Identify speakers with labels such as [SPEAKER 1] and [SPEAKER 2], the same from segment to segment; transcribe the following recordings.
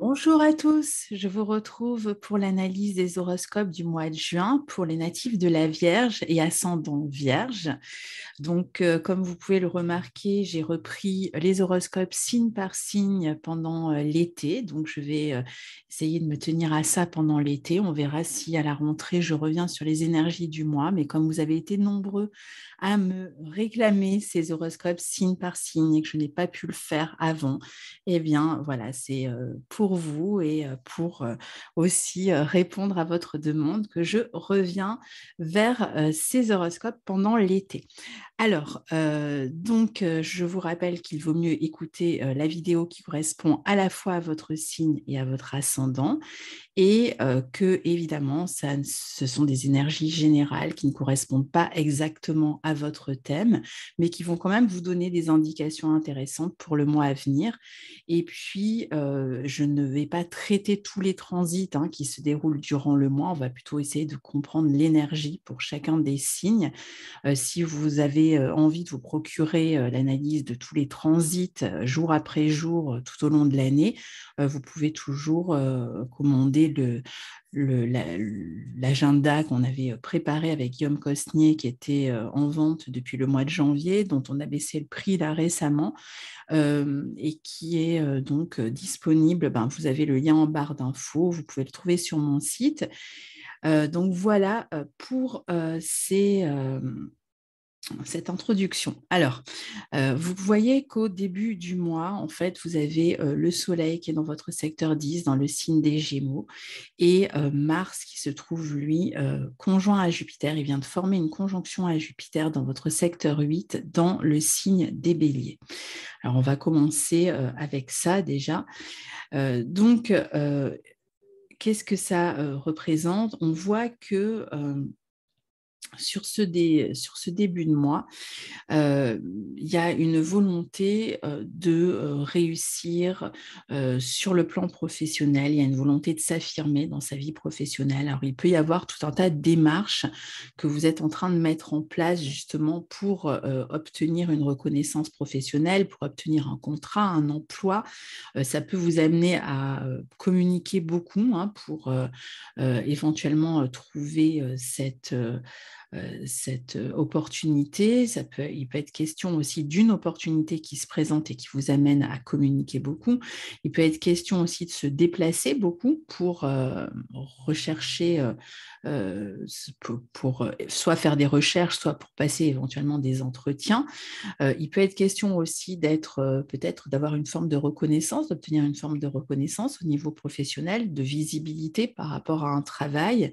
[SPEAKER 1] Bonjour à tous, je vous retrouve pour l'analyse des horoscopes du mois de juin pour les natifs de la Vierge et ascendant Vierge. Donc, comme vous pouvez le remarquer, j'ai repris les horoscopes signe par signe pendant l'été. Donc, je vais essayer de me tenir à ça pendant l'été. On verra si à la rentrée, je reviens sur les énergies du mois. Mais comme vous avez été nombreux à me réclamer ces horoscopes signe par signe et que je n'ai pas pu le faire avant, eh bien, voilà, c'est pour vous et pour aussi répondre à votre demande que je reviens vers ces horoscopes pendant l'été. Alors, je vous rappelle qu'il vaut mieux écouter la vidéo qui correspond à la fois à votre signe et à votre ascendant et que, évidemment, ce sont des énergies générales qui ne correspondent pas exactement à votre thème, mais qui vont quand même vous donner des indications intéressantes pour le mois à venir. Et puis, je ne vais pas traiter tous les transits qui se déroulent durant le mois. On va plutôt essayer de comprendre l'énergie pour chacun des signes. Si vous avez envie de vous procurer l'analyse de tous les transits jour après jour tout au long de l'année, vous pouvez toujours commander l'agenda qu'on avait préparé avec Guillaume Cosnier, qui était en vente depuis le mois de janvier, dont on a baissé le prix là récemment, et qui est donc disponible. Vous avez le lien en barre d'infos, vous pouvez le trouver sur mon site. Donc voilà pour cette introduction. Alors, vous voyez qu'au début du mois, en fait, vous avez le Soleil qui est dans votre secteur 10, dans le signe des Gémeaux, et Mars qui se trouve, lui, conjoint à Jupiter. Il vient de former une conjonction à Jupiter dans votre secteur 8, dans le signe des Béliers. Alors, on va commencer avec ça déjà. Qu'est-ce que ça représente? On voit que sur ce début de mois, euh, il y a une volonté de réussir sur le plan professionnel, il y a une volonté de s'affirmer dans sa vie professionnelle. Alors, il peut y avoir tout un tas de démarches que vous êtes en train de mettre en place justement pour obtenir une reconnaissance professionnelle, pour obtenir un contrat, un emploi. Ça peut vous amener à communiquer beaucoup pour éventuellement trouver cette opportunité. Il peut être question aussi d'une opportunité qui se présente et qui vous amène à communiquer beaucoup. Il peut être question aussi de se déplacer beaucoup pour rechercher, pour soit faire des recherches, soit pour passer éventuellement des entretiens. Il peut être question aussi peut-être d'avoir une forme de reconnaissance, d'obtenir une forme de reconnaissance au niveau professionnel, de visibilité par rapport à un travail.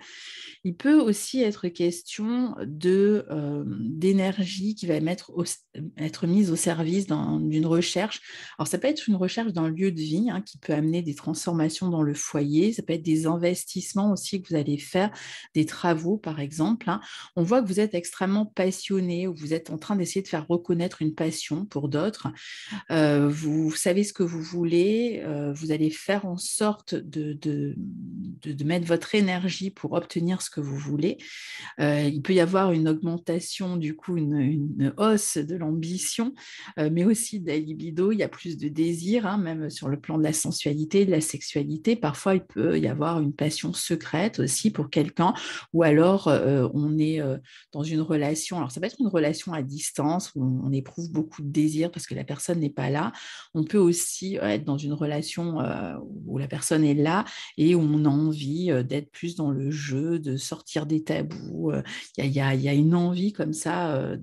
[SPEAKER 1] Il peut aussi être question d'énergie qui va être mise au service d'une recherche. Alors, ça peut être une recherche d'un lieu de vie qui peut amener des transformations dans le foyer. Ça peut être des investissements aussi que vous allez faire, des travaux, par exemple. On voit que vous êtes extrêmement passionné, ou vous êtes en train d'essayer de faire reconnaître une passion pour d'autres. Vous savez ce que vous voulez, vous allez faire en sorte de mettre votre énergie pour obtenir ce que vous voulez. Il peut y avoir une augmentation, du coup, une hausse de l'ambition, mais aussi de la libido. Il y a plus de désir, même sur le plan de la sensualité, de la sexualité. Parfois, il peut y avoir une passion secrète aussi pour quelqu'un, ou alors on est dans une relation. Alors, ça peut être une relation à distance où on éprouve beaucoup de désir parce que la personne n'est pas là. On peut aussi être dans une relation où la personne est là et où on a envie d'être plus dans le jeu, de sortir des tabous. Il y a une envie comme ça,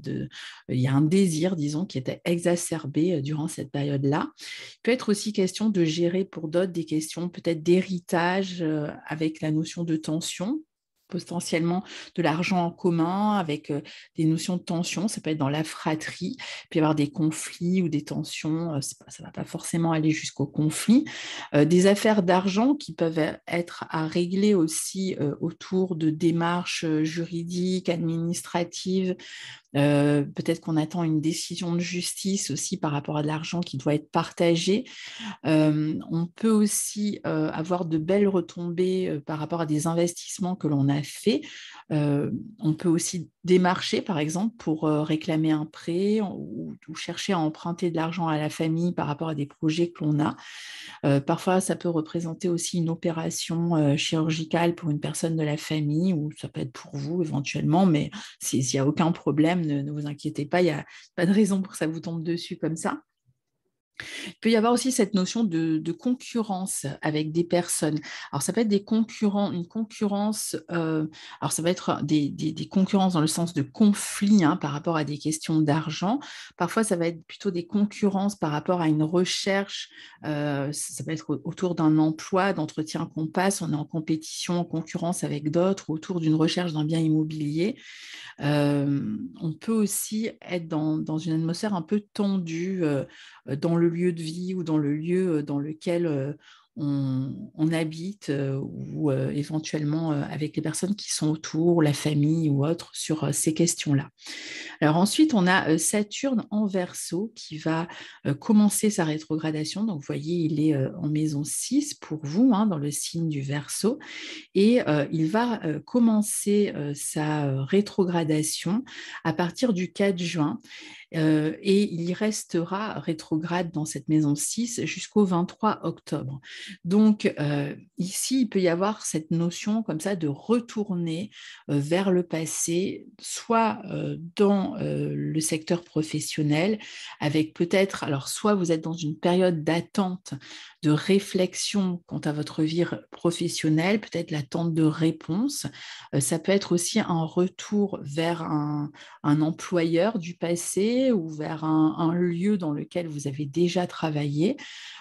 [SPEAKER 1] il y a un désir, disons, qui était exacerbé durant cette période-là. Il peut être aussi question de gérer pour d'autres des questions peut-être d'héritage avec la notion de tension, potentiellement de l'argent en commun, avec des notions de tension. Ça peut être dans la fratrie, il peut y avoir des conflits ou des tensions, ça ne va pas forcément aller jusqu'au conflit. Des affaires d'argent qui peuvent être à régler aussi autour de démarches juridiques, administratives. Peut-être qu'on attend une décision de justice aussi par rapport à de l'argent qui doit être partagé. On peut aussi avoir de belles retombées par rapport à des investissements que l'on a a fait. On peut aussi démarcher, par exemple, pour réclamer un prêt ou chercher à emprunter de l'argent à la famille par rapport à des projets que l'on a. Parfois, ça peut représenter aussi une opération chirurgicale pour une personne de la famille, ou ça peut être pour vous éventuellement, mais s'il n'y a aucun problème, ne vous inquiétez pas, il n'y a pas de raison pour que ça vous tombe dessus comme ça. Il peut y avoir aussi cette notion de concurrence avec des personnes. Alors, ça peut être des concurrents, une concurrence, alors ça va être des concurrences dans le sens de conflit par rapport à des questions d'argent. Parfois, ça va être plutôt des concurrences par rapport à une recherche. Ça peut être autour d'un emploi, d'entretien qu'on passe. On est en compétition, en concurrence avec d'autres, autour d'une recherche d'un bien immobilier. On peut aussi être dans une atmosphère un peu tendue dans le lieu de vie ou dans le lieu dans lequel on habite ou éventuellement avec les personnes qui sont autour, la famille ou autres, sur ces questions-là. Alors ensuite, on a Saturne en Verseau qui va commencer sa rétrogradation. Donc, vous voyez, il est en maison 6 pour vous, dans le signe du Verseau. Et il va commencer sa rétrogradation à partir du 4 juin. Et il y restera rétrograde dans cette maison 6 jusqu'au 23 octobre. Donc, ici, il peut y avoir cette notion comme ça de retourner vers le passé, soit dans le secteur professionnel, avec peut-être, alors soit vous êtes dans une période d'attente, de réflexion quant à votre vie professionnelle, peut-être l'attente de réponse. Ça peut être aussi un retour vers un employeur du passé ou vers un lieu dans lequel vous avez déjà travaillé.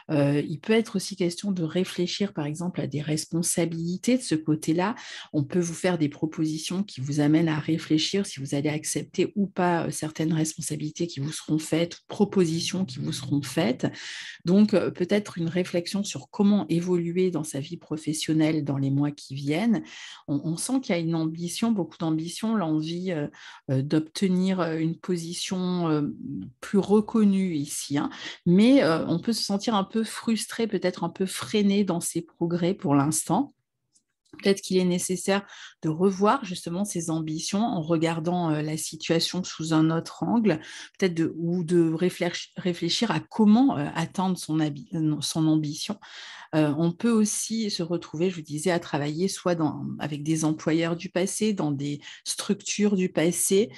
[SPEAKER 1] Il peut être aussi question de réfléchir, par exemple, à des responsabilités de ce côté-là. On peut vous faire des propositions qui vous amènent à réfléchir si vous allez accepter ou pas certaines responsabilités qui vous seront faites, propositions qui vous seront faites. Donc, peut-être une réflexion sur comment évoluer dans sa vie professionnelle dans les mois qui viennent. On sent qu'il y a une ambition, beaucoup d'ambition, l'envie d'obtenir une position plus reconnue ici, mais on peut se sentir un peu frustré, peut-être un peu freiné dans ses progrès pour l'instant. Peut-être qu'il est nécessaire de revoir justement ses ambitions en regardant la situation sous un autre angle, peut-être ou de réfléchir à comment atteindre son ambition. On peut aussi se retrouver, je vous disais, à travailler soit avec des employeurs du passé, dans des structures du passé,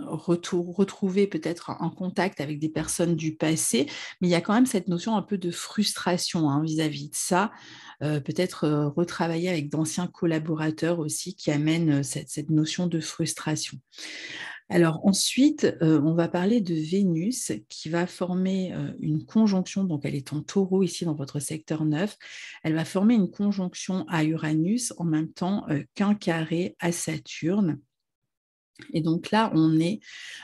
[SPEAKER 1] retrouver peut-être un contact avec des personnes du passé, mais il y a quand même cette notion un peu de frustration vis-à-vis de ça. Peut-être retravailler avec d'anciens collaborateurs aussi qui amènent cette notion de frustration. Alors ensuite, on va parler de Vénus qui va former une conjonction, donc elle est en taureau ici dans votre secteur 9, elle va former une conjonction à Uranus en même temps qu'un carré à Saturne. Et donc là, on est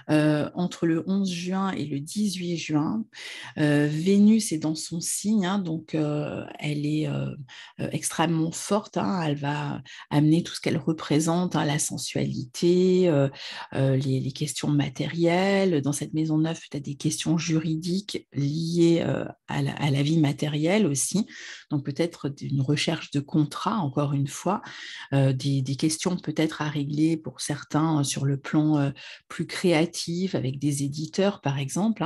[SPEAKER 1] entre le 11 juin et le 18 juin. Vénus est dans son signe, donc elle est extrêmement forte. Elle va amener tout ce qu'elle représente, la sensualité, les questions matérielles. Dans cette maison neuve, peut-être des questions juridiques liées à la vie matérielle aussi. Donc peut-être une recherche de contrat, encore une fois, des questions peut-être à régler pour certains sur le plan plus créatif, avec des éditeurs, par exemple.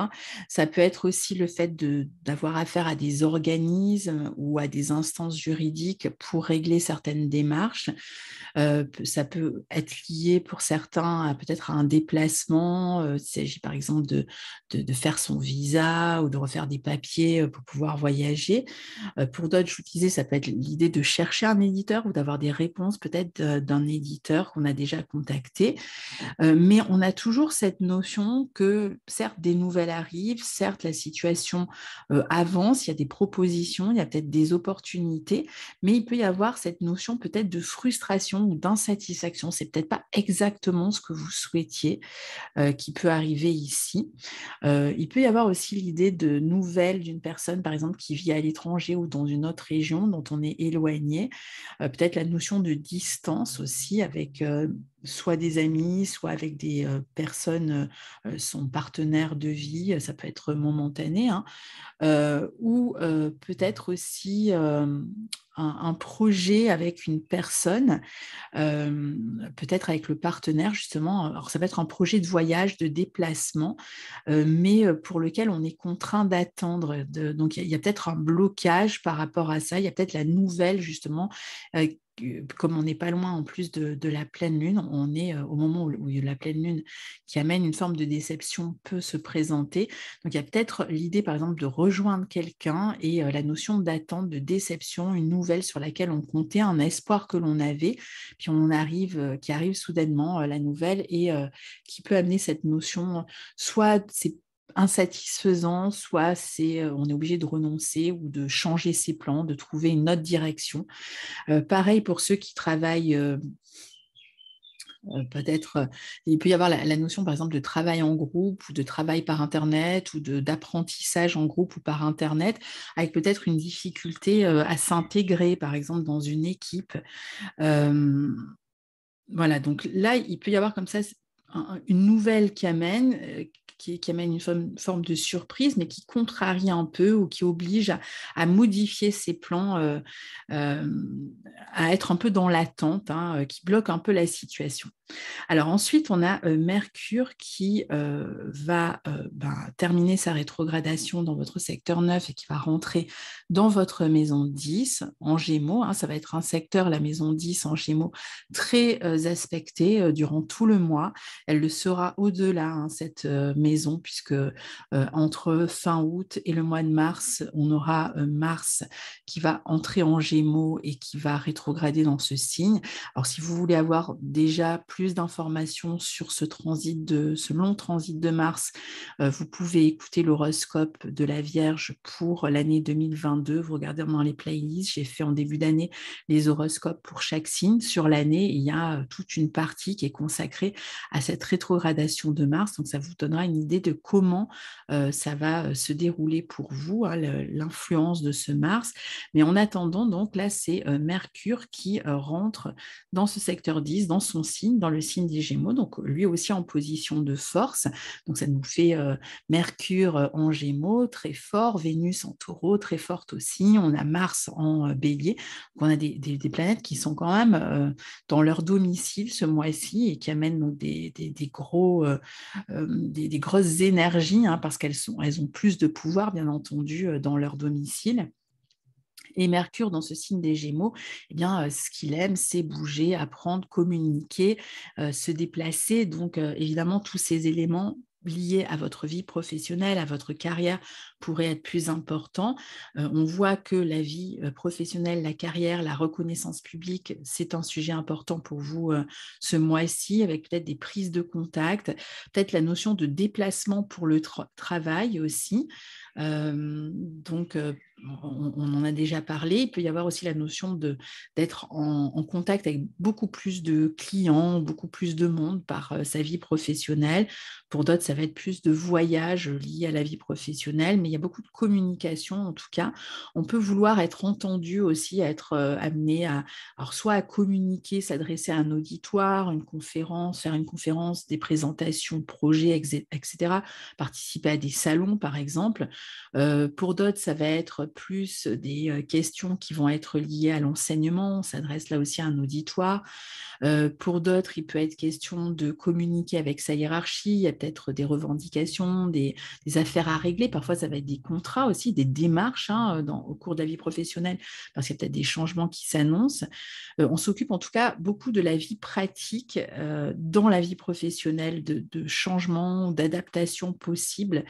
[SPEAKER 1] Ça peut être aussi le fait d'avoir affaire à des organismes ou à des instances juridiques pour régler certaines démarches. Ça peut être lié pour certains peut-être à un déplacement. Il s'agit par exemple de faire son visa ou de refaire des papiers pour pouvoir voyager. Pour d'autres, je vous disais, ça peut être l'idée de chercher un éditeur ou d'avoir des réponses peut-être d'un éditeur qu'on a déjà contacté. Mais on a toujours cette notion que, certes, des nouvelles arrivent, certes, la situation avance, il y a des propositions, il y a peut-être des opportunités, mais il peut y avoir cette notion peut-être de frustration ou d'insatisfaction. C'est peut-être pas exactement ce que vous souhaitiez qui peut arriver ici. Il peut y avoir aussi l'idée de nouvelles d'une personne, par exemple, qui vit à l'étranger ou dans une autre région dont on est éloigné. Peut-être la notion de distance aussi avec soit des amis, soit avec des personnes, son partenaire de vie, ça peut être momentané, hein, ou peut-être aussi un projet avec une personne, peut-être avec le partenaire justement. Alors ça peut être un projet de voyage, de déplacement, mais pour lequel on est contraint d'attendre. Donc il y a peut-être un blocage par rapport à ça. Il y a peut-être la nouvelle justement. Comme on n'est pas loin en plus de la pleine lune, on est au moment où la pleine lune qui amène une forme de déception peut se présenter. Donc il y a peut-être l'idée par exemple de rejoindre quelqu'un et la notion d'attente, de déception, une nouvelle sur laquelle on comptait, un espoir que l'on avait, puis qui arrive soudainement la nouvelle et qui peut amener cette notion, soit c'est insatisfaisant, soit on est obligé de renoncer ou de changer ses plans, de trouver une autre direction. Pareil pour ceux qui travaillent, peut-être, il peut y avoir la notion par exemple de travail en groupe ou de travail par Internet ou d'apprentissage en groupe ou par Internet, avec peut-être une difficulté à s'intégrer par exemple dans une équipe. Euh, voilà, donc là, il peut y avoir comme ça une nouvelle qui amène, qui amène une forme de surprise, mais qui contrarie un peu ou qui oblige à modifier ses plans, euh, à être un peu dans l'attente, hein, qui bloque un peu la situation. Alors ensuite, on a Mercure qui va terminer sa rétrogradation dans votre secteur 9 et qui va rentrer dans votre maison 10 en Gémeaux, hein. Ça va être un secteur, la maison 10 en Gémeaux, très aspecté durant tout le mois. Elle le sera au-delà, hein, cette maison, puisque entre fin août et le mois de mars, on aura Mars qui va entrer en Gémeaux et qui va rétrograder dans ce signe. Alors, si vous voulez avoir déjà plus d'informations sur ce long transit de Mars, vous pouvez écouter l'horoscope de la Vierge pour l'année 2022. Vous regardez dans les playlists, j'ai fait en début d'année les horoscopes pour chaque signe sur l'année. Il y a toute une partie qui est consacrée à cette rétrogradation de Mars. Donc, ça vous donnera une idée de comment ça va se dérouler pour vous, hein, l'influence de ce Mars. Mais en attendant, donc là, c'est Mercure qui rentre dans ce secteur 10, dans son signe, dans le signe des Gémeaux, donc lui aussi en position de force. Donc ça nous fait Mercure en Gémeaux, très fort, Vénus en Taureau, très forte aussi, on a Mars en Bélier. Donc on a des planètes qui sont quand même dans leur domicile ce mois-ci et qui amènent donc des grosses énergies, hein, parce elles ont plus de pouvoir, bien entendu, dans leur domicile. Et Mercure, dans ce signe des Gémeaux, eh bien, ce qu'il aime, c'est bouger, apprendre, communiquer, se déplacer. Donc, évidemment, tous ces éléments liés à votre vie professionnelle, à votre carrière, pourraient être plus importants. On voit que la vie professionnelle, la carrière, la reconnaissance publique, c'est un sujet important pour vous ce mois-ci, avec peut-être des prises de contact, peut-être la notion de déplacement pour le travail aussi. Donc, on en a déjà parlé. Il peut y avoir aussi la notion d'être en contact avec beaucoup plus de clients, beaucoup plus de monde par sa vie professionnelle. Pour d'autres, ça va être plus de voyages liés à la vie professionnelle, mais il y a beaucoup de communication en tout cas. On peut vouloir être entendu aussi, être amené alors soit à communiquer, s'adresser à un auditoire, une conférence, faire une conférence, des présentations de projets, etc., participer à des salons par exemple. Pour d'autres, ça va être plus des questions qui vont être liées à l'enseignement. On s'adresse là aussi à un auditoire. Pour d'autres, il peut être question de communiquer avec sa hiérarchie. Il y a peut-être des revendications, des affaires à régler. Parfois, ça va être des contrats aussi, des démarches, hein, au cours de la vie professionnelle, parce qu'il y a peut-être des changements qui s'annoncent. On s'occupe en tout cas beaucoup de la vie pratique dans la vie professionnelle, de changements, d'adaptations possibles.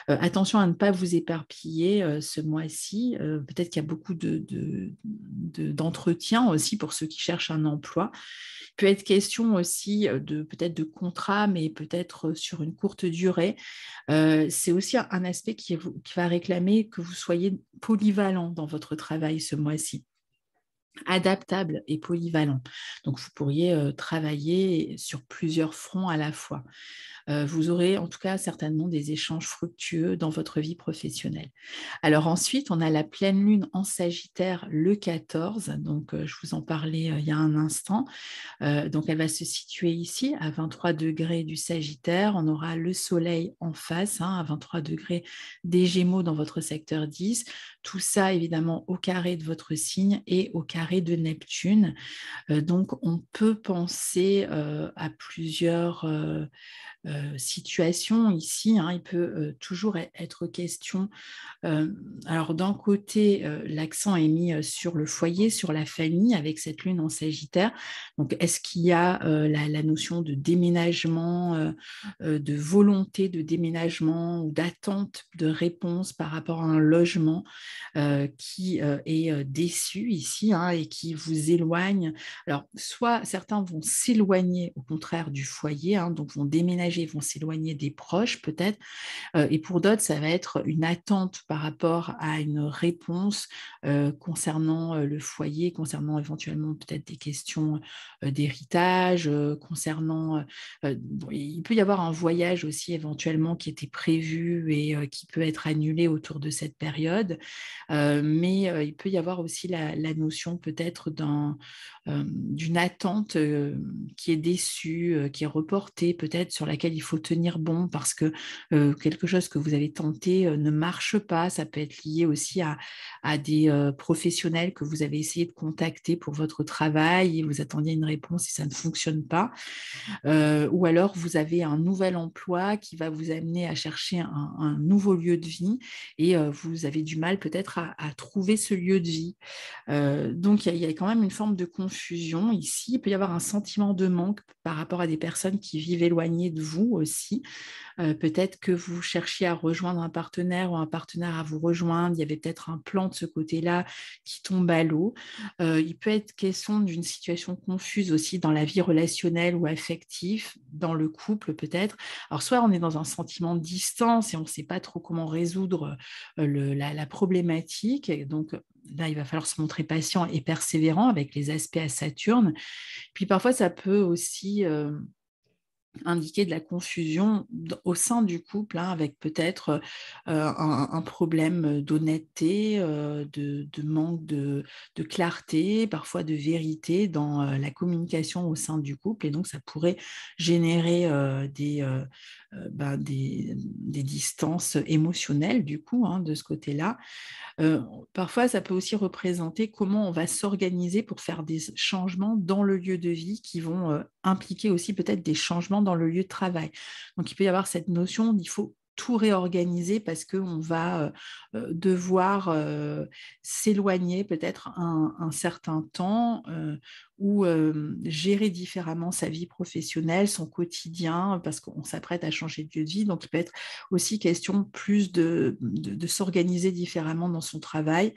[SPEAKER 1] Attention à ne pas vous éparpiller ce mois-ci. Peut-être qu'il y a beaucoup d'entretiens aussi pour ceux qui cherchent un emploi. Il peut être question aussi peut-être de contrat, mais peut-être sur une courte durée. C'est aussi un aspect qui va réclamer que vous soyez polyvalent dans votre travail ce mois-ci. adaptable et polyvalent. Donc, vous pourriez travailler sur plusieurs fronts à la fois. Vous aurez en tout cas certainement des échanges fructueux dans votre vie professionnelle. Alors ensuite, on a la pleine lune en Sagittaire le 14, donc je vous en parlais il y a un instant. Donc elle va se situer ici à 23 degrés du Sagittaire. On aura le Soleil en face, à 23 degrés des Gémeaux dans votre secteur 10. Tout ça évidemment au carré de votre signe et au carré de Neptune. Donc on peut penser à plusieurs situations ici. Il peut toujours être question alors d'un côté, l'accent est mis sur le foyer, sur la famille, avec cette lune en Sagittaire. Donc, est-ce qu'il y a la notion de déménagement, de volonté de déménagement ou d'attente de réponse par rapport à un logement qui est déçu ici et qui vous éloigne. Alors, soit certains vont s'éloigner au contraire du foyer, donc vont déménager, vont s'éloigner des proches peut-être, et pour d'autres, ça va être une attente par rapport à une réponse concernant le foyer, concernant éventuellement peut-être des questions d'héritage, concernant... bon, il peut y avoir un voyage aussi éventuellement qui était prévu et qui peut être annulé autour de cette période, mais il peut y avoir aussi la notion peut-être d'une attente qui est déçue, qui est reportée, peut-être sur laquelle il faut tenir bon parce que quelque chose que vous avez tenté ne marche pas. Ça peut être lié aussi à des professionnels que vous avez essayé de contacter pour votre travail et vous attendiez une réponse et ça ne fonctionne pas. Ou alors vous avez un nouvel emploi qui va vous amener à chercher un nouveau lieu de vie et vous avez du mal peut-être à trouver ce lieu de vie. Donc, il y a quand même une forme de confusion ici. Il peut y avoir un sentiment de manque par rapport à des personnes qui vivent éloignées de vous aussi. Peut-être que vous cherchiez à rejoindre un partenaire ou un partenaire à vous rejoindre. Il y avait peut-être un plan de ce côté-là qui tombe à l'eau. Il peut être question d'une situation confuse aussi dans la vie relationnelle ou affective, dans le couple peut-être. Alors, soit on est dans un sentiment de distance et on ne sait pas trop comment résoudre la problématique. Et donc, là, il va falloir se montrer patient et persévérant avec les aspects à Saturne. Puis parfois, ça peut aussi indiquer de la confusion au sein du couple, avec peut-être un problème d'honnêteté, de manque de clarté, parfois de vérité dans la communication au sein du couple. Et donc, ça pourrait générer des distances émotionnelles, du coup, de ce côté-là. Parfois, ça peut aussi représenter comment on va s'organiser pour faire des changements dans le lieu de vie qui vont impliquer aussi peut-être des changements dans le lieu de travail. Donc, il peut y avoir cette notion d'il faut tout réorganiser parce qu'on va devoir s'éloigner peut-être un certain temps ou gérer différemment sa vie professionnelle, son quotidien, parce qu'on s'apprête à changer de lieu de vie. Donc, il peut être aussi question plus de s'organiser différemment dans son travail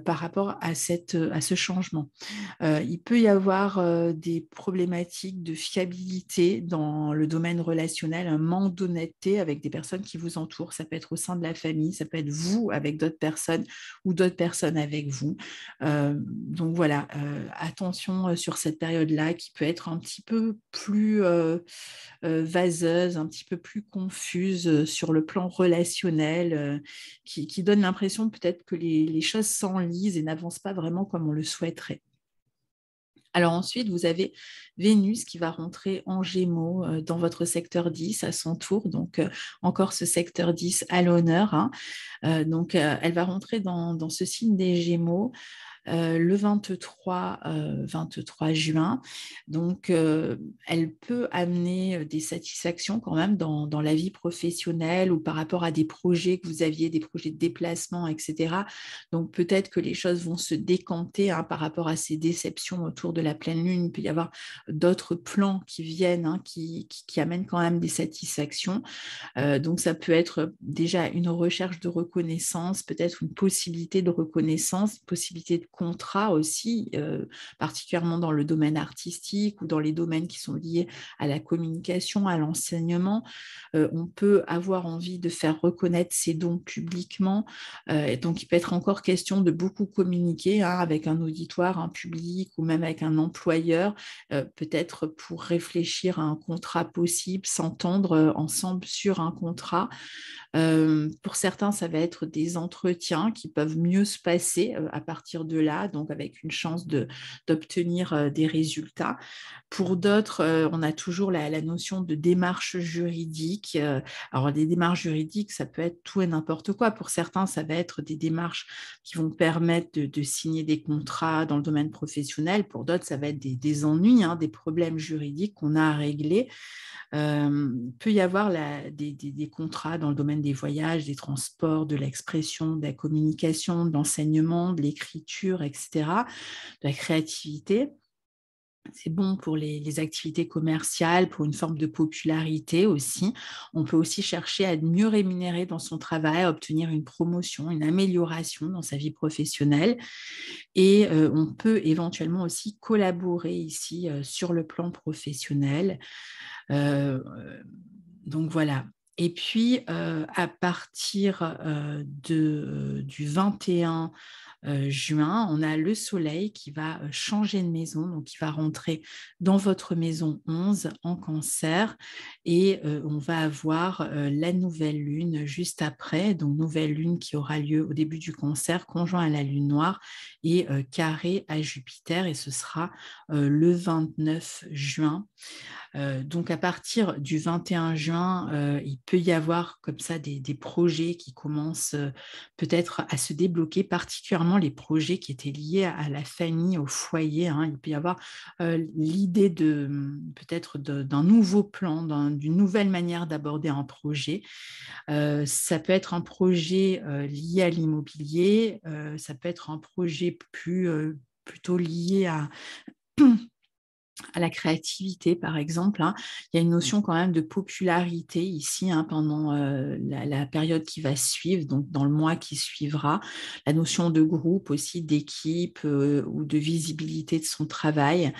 [SPEAKER 1] par rapport à ce changement. Il peut y avoir des problématiques de fiabilité dans le domaine relationnel, un manque d'honnêteté avec des personnes qui vous entourent. Ça peut être au sein de la famille, ça peut être vous avec d'autres personnes ou d'autres personnes avec vous. Donc voilà, attention sur cette période-là qui peut être un petit peu plus vaseuse, un petit peu plus confuse sur le plan relationnel, qui donne l'impression peut-être que les choses s'enlisent et n'avancent pas vraiment comme on le souhaiterait. Alors ensuite, vous avez Vénus qui va rentrer en Gémeaux dans votre secteur 10 à son tour, donc encore ce secteur 10 à l'honneur. Donc elle va rentrer dans ce signe des Gémeaux le 23 juin. Donc, elle peut amener des satisfactions quand même dans la vie professionnelle ou par rapport à des projets que vous aviez, des projets de déplacement, etc. Donc, peut-être que les choses vont se décanter par rapport à ces déceptions autour de la pleine lune. Il peut y avoir d'autres plans qui viennent, qui amènent quand même des satisfactions. Donc, ça peut être déjà une recherche de reconnaissance, peut-être une possibilité de reconnaissance, une possibilité de contrat aussi, particulièrement dans le domaine artistique ou dans les domaines qui sont liés à la communication, à l'enseignement. On peut avoir envie de faire reconnaître ses dons publiquement. Donc, il peut être encore question de beaucoup communiquer avec un auditoire, un public ou même avec un employeur, peut-être pour réfléchir à un contrat possible, s'entendre ensemble sur un contrat. Pour certains, ça va être des entretiens qui peuvent mieux se passer à partir de là, donc avec une chance d'obtenir des résultats. Pour d'autres, on a toujours la notion de démarche juridique. Alors, des démarches juridiques, ça peut être tout et n'importe quoi. Pour certains, ça va être des démarches qui vont permettre de signer des contrats dans le domaine professionnel. Pour d'autres, ça va être des ennuis, des problèmes juridiques qu'on a à régler. Peut y avoir des contrats dans le domaine des voyages, des transports, de l'expression, de la communication, de l'enseignement, de l'écriture, etc., de la créativité. C'est bon pour les activités commerciales, pour une forme de popularité aussi. On peut aussi chercher à être mieux rémunéré dans son travail, à obtenir une promotion, une amélioration dans sa vie professionnelle. Et on peut éventuellement aussi collaborer ici sur le plan professionnel. Euh, donc voilà. Et puis, à partir du 21 juin, on a le soleil qui va changer de maison, donc qui va rentrer dans votre maison 11 en cancer, et on va avoir la nouvelle lune juste après, donc nouvelle lune qui aura lieu au début du cancer, conjoint à la lune noire et carré à Jupiter, et ce sera le 29 juin. Donc, à partir du 21 juin, il peut y avoir comme ça des projets qui commencent peut-être à se débloquer, particulièrement les projets qui étaient liés à la famille, au foyer. Il peut y avoir l'idée peut-être d'un nouveau plan, d'une nouvelle manière d'aborder un projet. Ça peut être un projet lié à l'immobilier, ça peut être un projet plutôt lié à la créativité, par exemple. Il y a une notion quand même de popularité ici pendant la période qui va suivre, donc dans le mois qui suivra. La notion de groupe aussi, d'équipe ou de visibilité de son travail.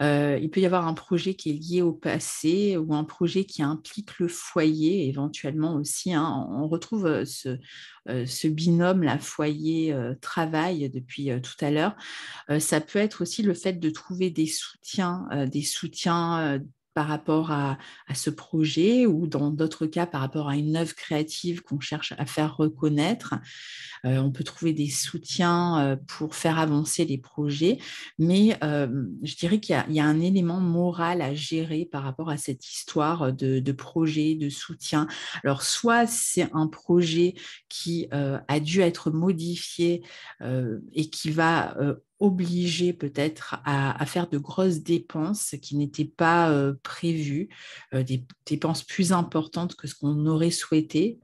[SPEAKER 1] Il peut y avoir un projet qui est lié au passé ou un projet qui implique le foyer éventuellement aussi. On retrouve ce binôme, la foyer-travail depuis tout à l'heure. Ça peut être aussi le fait de trouver des soutiens par rapport à ce projet ou dans d'autres cas par rapport à une œuvre créative qu'on cherche à faire reconnaître. On peut trouver des soutiens pour faire avancer les projets, mais je dirais qu'il y a un élément moral à gérer par rapport à cette histoire de projet, de soutien. Alors, soit c'est un projet qui a dû être modifié et qui va obliger peut-être à faire de grosses dépenses qui n'étaient pas prévues, des dépenses plus importantes que ce qu'on aurait souhaité.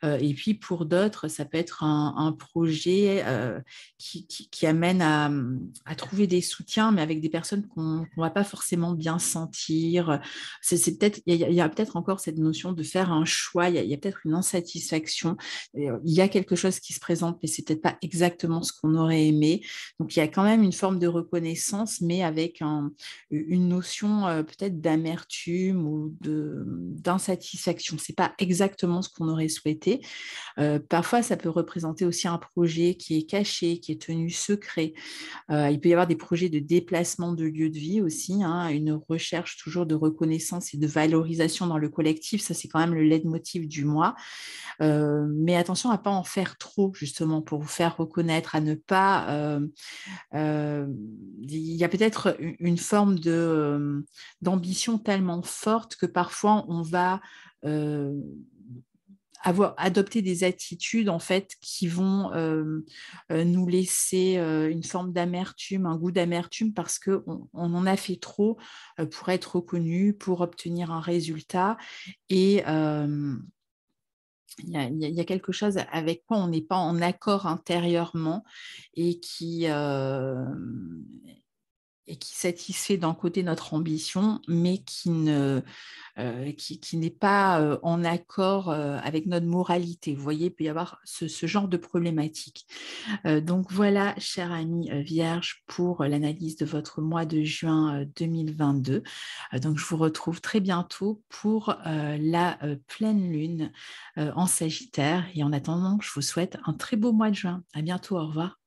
[SPEAKER 1] Et puis pour d'autres, ça peut être un projet qui amène à trouver des soutiens, mais avec des personnes qu'on ne va pas forcément bien sentir. Il y a peut-être encore cette notion de faire un choix, il y a peut-être une insatisfaction. Il y a quelque chose qui se présente, mais c'est peut-être pas exactement ce qu'on aurait aimé. Donc il y a quand même une forme de reconnaissance, mais avec une notion peut-être d'amertume ou d'insatisfaction. C'est pas exactement ce qu'on aurait souhaité. Parfois, ça peut représenter aussi un projet qui est caché, qui est tenu secret. Il peut y avoir des projets de déplacement de lieu de vie aussi, une recherche toujours de reconnaissance et de valorisation dans le collectif. Ça, c'est quand même le leitmotiv du mois. Mais attention à ne pas en faire trop, justement, pour vous faire reconnaître, à ne pas... il y a peut-être une forme d'ambition tellement forte que parfois on va avoir adopté des attitudes en fait qui vont nous laisser une forme d'amertume, un goût d'amertume parce qu'on en a fait trop pour être reconnu, pour obtenir un résultat. Et il y a quelque chose avec quoi on n'est pas en accord intérieurement et et qui satisfait d'un côté notre ambition, mais qui n'est pas en accord avec notre moralité. Vous voyez, il peut y avoir ce genre de problématique. Donc voilà, chère amie Vierge, pour l'analyse de votre mois de juin 2022. Donc je vous retrouve très bientôt pour la pleine lune en Sagittaire. Et en attendant, je vous souhaite un très beau mois de juin. À bientôt, au revoir.